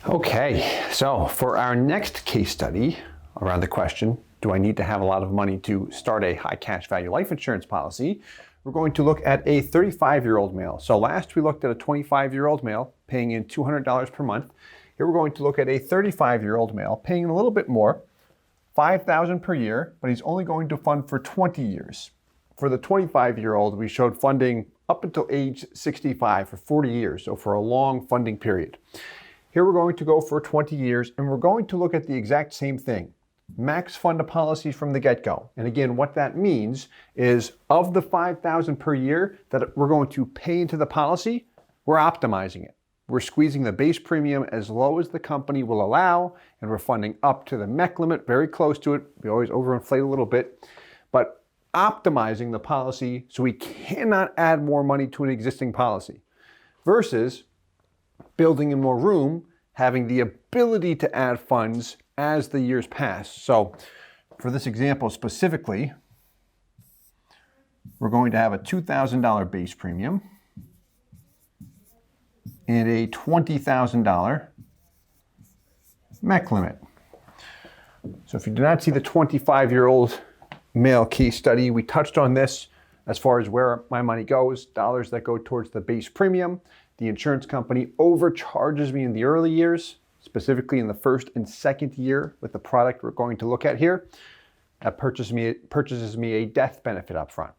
Okay, so for our next case study around the question, do I need to have a lot of money to start a high cash value life insurance policy? We're going to look at a 35-year-old male. So last we looked at a 25-year-old male paying in $200 per month. Here we're going to look at a 35-year-old male paying a little bit more, $5,000 per year, but he's only going to fund for 20 years. For the 25-year-old, we showed funding up until age 65 for 40 years, so for a long funding period. Here we're going to go for 20 years, and we're going to look at the exact same thing. Max fund a policy from the get-go. And again, what that means is of the $5,000 per year that we're going to pay into the policy, we're optimizing it. We're squeezing the base premium as low as the company will allow, and we're funding up to the MEC limit, very close to it. We always overinflate a little bit, but optimizing the policy so we cannot add more money to an existing policy versus building in more room, having the ability to add funds as the years pass. So for this example specifically, we're going to have a $2,000 base premium and a $20,000 MEC limit. So if you do not see the 25-year-old male case study, we touched on this as far as where my money goes, dollars that go towards the base premium. The insurance company overcharges me in the early years, specifically in the first and second year with the product we're going to look at here. That purchases me a death benefit up front.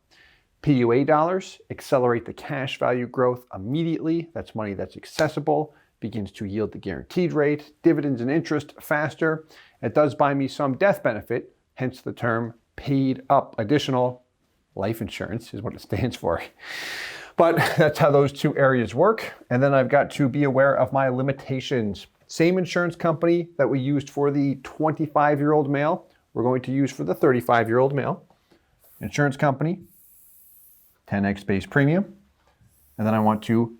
PUA dollars accelerate the cash value growth immediately. That's money that's accessible, begins to yield the guaranteed rate, dividends and interest faster. It does buy me some death benefit, hence the term paid up additional life insurance is what it stands for. But that's how those two areas work. And then I've got to be aware of my limitations. Same insurance company that we used for the 25-year-old male, we're going to use for the 35-year-old male. Insurance company, 10x base premium. And then I want to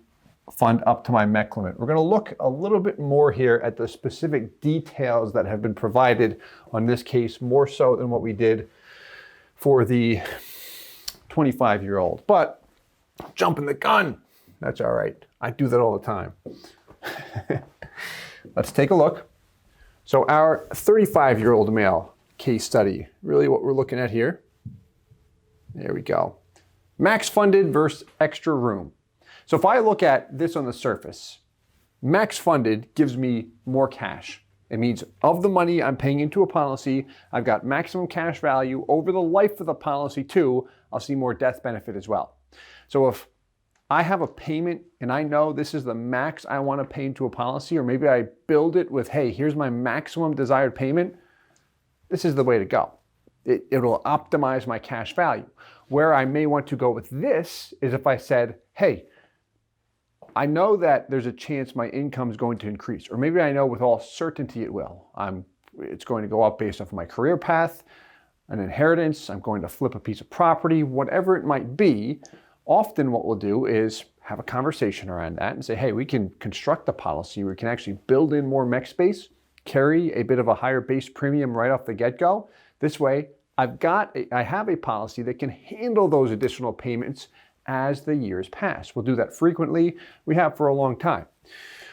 fund up to my MEC limit. We're going to look a little bit more here at the specific details that have been provided on this case, more so than what we did for the 25-year-old. But jumping the gun, that's all right. I do that all the time. Let's take a look. So our 35-year-old male case study, really what we're looking at here. There we go. Max funded versus extra room. So if I look at this on the surface, max funded gives me more cash. It means of the money I'm paying into a policy, I've got maximum cash value over the life of the policy too. I'll see more death benefit as well. So if I have a payment and I know this is the max I want to pay into a policy, or maybe I build it with, hey, here's my maximum desired payment, this is the way to go. It'll optimize my cash value. Where I may want to go with this is if I said, hey, I know that there's a chance my income is going to increase, or maybe I know with all certainty it will. It's going to go up based off of my career path, an inheritance, I'm going to flip a piece of property, whatever it might be. Often what we'll do is have a conversation around that and say, hey, we can construct the policy, we can actually build in more MEC space, carry a bit of a higher base premium right off the get-go. This way, I have a policy that can handle those additional payments as the years pass. We'll do that frequently. We have for a long time.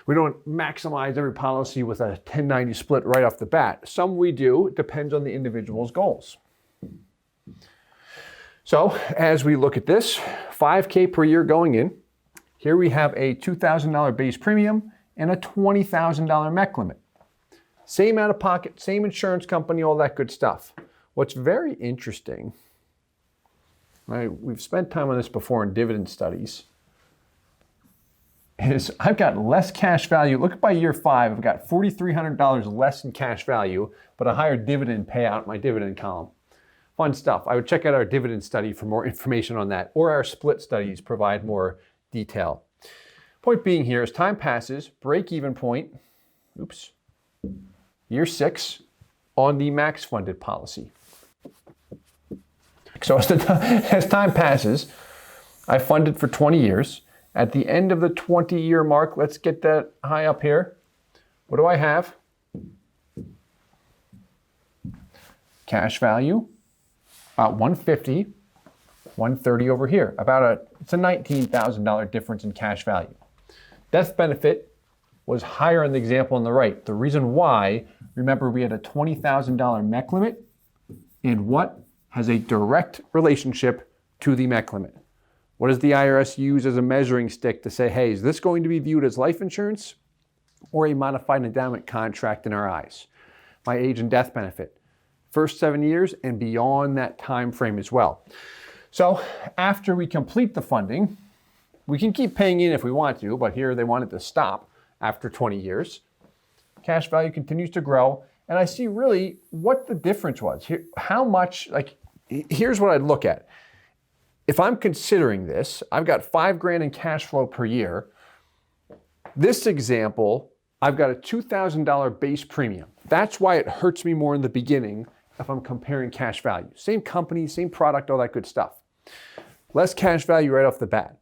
We don't maximize every policy with a 10/90 split right off the bat. Some we do. It depends on the individual's goals. So as we look at this, $5,000 per year going in. Here we have a $2,000 base premium and a $20,000 MEC limit. Same out of pocket, same insurance company, all that good stuff. What's very interesting, right, we've spent time on this before in dividend studies, is I've got less cash value. Look at by year 5, I've got $4,300 less in cash value, but a higher dividend payout in my dividend column. Fun stuff. I would check out our dividend study for more information on that, or our split studies provide more detail. Point being here, as time passes, break-even point, year 6 on the max funded policy. So as time passes, I funded for 20 years. At the end of the 20-year mark, let's get that high up here. What do I have? Cash value, about $150, $130 over here. It's a $19,000 difference in cash value. Death benefit, was higher in the example on the right. The reason why, remember we had a $20,000 MEC limit, and what has a direct relationship to the MEC limit? What does the IRS use as a measuring stick to say, hey, is this going to be viewed as life insurance or a modified endowment contract in our eyes? My age and death benefit, first 7 years and beyond that time frame as well. So after we complete the funding, we can keep paying in if we want to, but here they wanted to stop after 20 years. Cash value continues to grow, and I see really what the difference was. Here, how much, here's what I'd look at. If I'm considering this, I've got $5,000 in cash flow per year. This example, I've got a $2,000 base premium. That's why it hurts me more in the beginning if I'm comparing cash value. Same company, same product, all that good stuff. Less cash value right off the bat.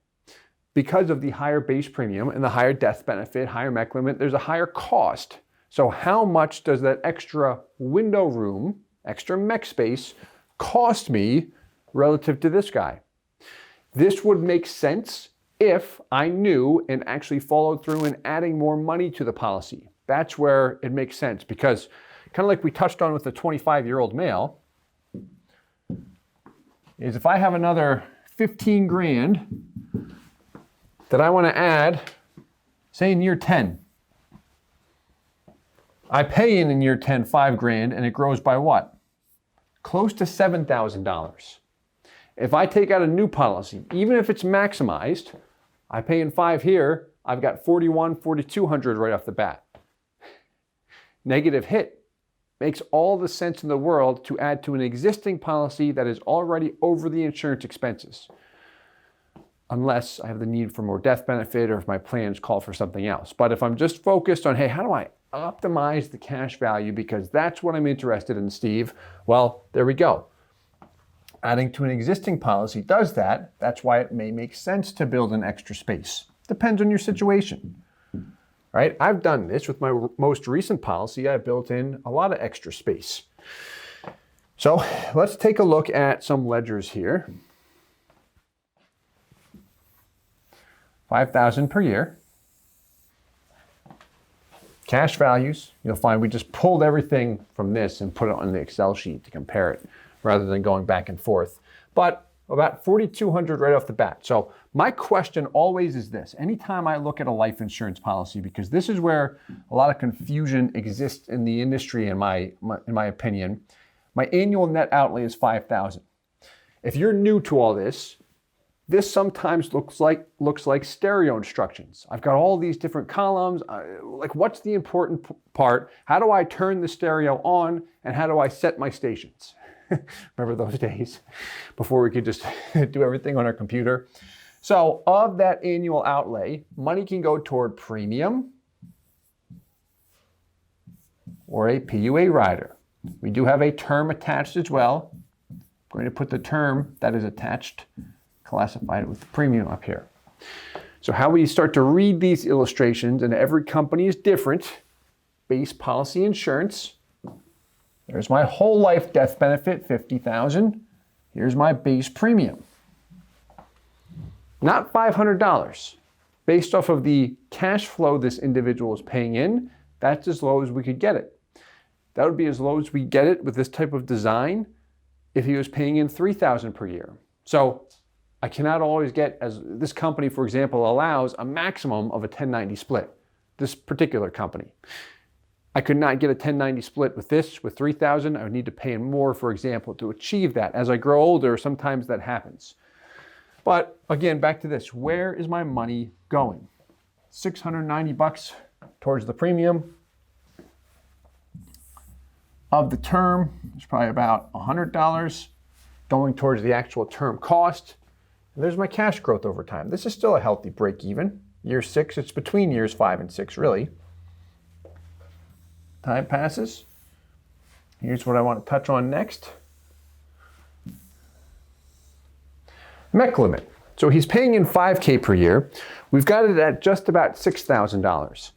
Because of the higher base premium and the higher death benefit, higher MEC limit, there's a higher cost. So how much does that extra window room, extra MEC space, cost me relative to this guy? This would make sense if I knew and actually followed through in adding more money to the policy. That's where it makes sense, because kind of like we touched on with the 25-year-old male, is if I have another 15 grand that I want to add, say in year 10, I pay in year 10 $5,000 and it grows by what? Close to $7,000. If I take out a new policy, even if it's maximized, I pay in 5 here, I've got 4,200 right off the bat. Negative hit. Makes all the sense in the world to add to an existing policy that is already over the insurance expenses. Unless I have the need for more death benefit or if my plans call for something else. But if I'm just focused on, hey, how do I optimize the cash value because that's what I'm interested in, Steve, well, there we go. Adding to an existing policy does that. That's why it may make sense to build an extra space. Depends on your situation, right? I've done this with my most recent policy. I built in a lot of extra space. So let's take a look at some ledgers here. $5,000 per year. Cash values, you'll find we just pulled everything from this and put it on the Excel sheet to compare it rather than going back and forth. But about 4,200 right off the bat. So my question always is this, anytime I look at a life insurance policy, because this is where a lot of confusion exists in the industry in my opinion, my annual net outlay is $5,000. If you're new to all this, this sometimes looks like stereo instructions. I've got all these different columns. Like, what's the important part? How do I turn the stereo on? And how do I set my stations? Remember those days before we could just do everything on our computer? So of that annual outlay, money can go toward premium or a PUA rider. We do have a term attached as well. I'm going to put the term that is attached, classify it with the premium up here. So how we start to read these illustrations, and every company is different. Base policy insurance. There's my whole life death benefit, $50,000. Here's my base premium. Not $500. Based off of the cash flow this individual is paying in, that's as low as we could get it. That would be as low as we get it with this type of design if he was paying in $3,000 per year. So I cannot always get, as this company, for example, allows a maximum of a 1090 split, this particular company. I could not get a 1090 split with this, with $3,000. I would need to pay in more, for example, to achieve that. As I grow older, sometimes that happens. But again, back to this, where is my money going? $690 towards the premium. Of the term, there's probably about $100 going towards the actual term cost. And there's my cash growth over time. This is still a healthy break even. Year 6, it's between years 5 and 6, really. Time passes. Here's what I want to touch on next. MEC limit. So he's paying in $5,000 per year. We've got it at just about $6,000.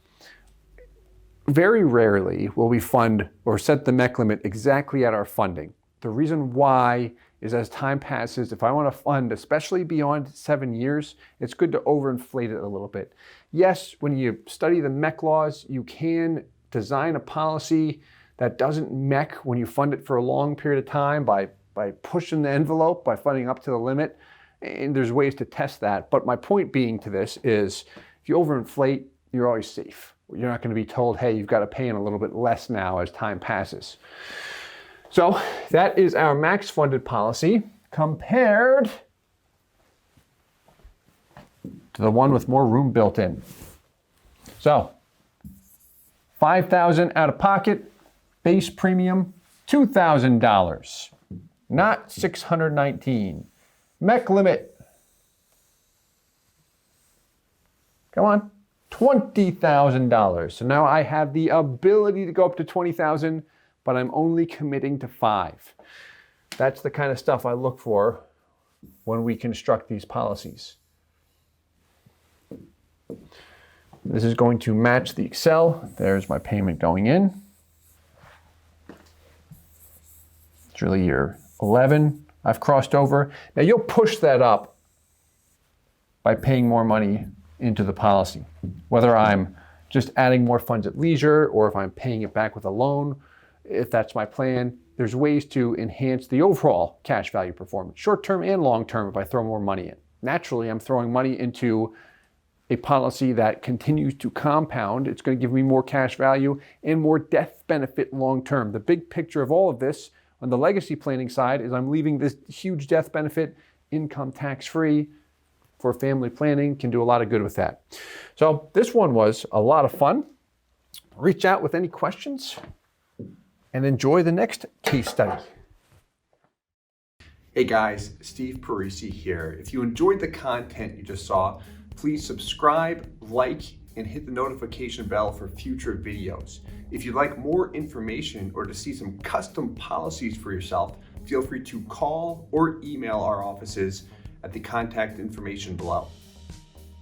Very rarely will we fund or set the MEC limit exactly at our funding. The reason why is as time passes, if I want to fund, especially beyond 7 years, it's good to overinflate it a little bit. Yes, when you study the MEC laws, you can design a policy that doesn't MEC when you fund it for a long period of time by pushing the envelope, by funding up to the limit. And there's ways to test that. But my point being to this is if you overinflate, you're always safe. You're not going to be told, hey, you've got to pay in a little bit less now as time passes. So that is our max funded policy compared to the one with more room built in. So $5,000 out of pocket, base premium $2,000, not $619. MEC limit, come on, $20,000. So now I have the ability to go up to $20,000, but I'm only committing to $5,000. That's the kind of stuff I look for when we construct these policies. This is going to match the Excel. There's my payment going in. It's really year 11. I've crossed over. Now you'll push that up by paying more money into the policy, whether I'm just adding more funds at leisure or if I'm paying it back with a loan. If that's my plan, there's ways to enhance the overall cash value performance, short-term and long-term, if I throw more money in. Naturally, I'm throwing money into a policy that continues to compound. It's going to give me more cash value and more death benefit long-term. The big picture of all of this on the legacy planning side is I'm leaving this huge death benefit income tax-free for family planning, can do a lot of good with that. So this one was a lot of fun. Reach out with any questions and enjoy the next case study. Hey guys, Steve Parisi here. If you enjoyed the content you just saw, please subscribe, like, and hit the notification bell for future videos. If you'd like more information or to see some custom policies for yourself, feel free to call or email our offices at the contact information below.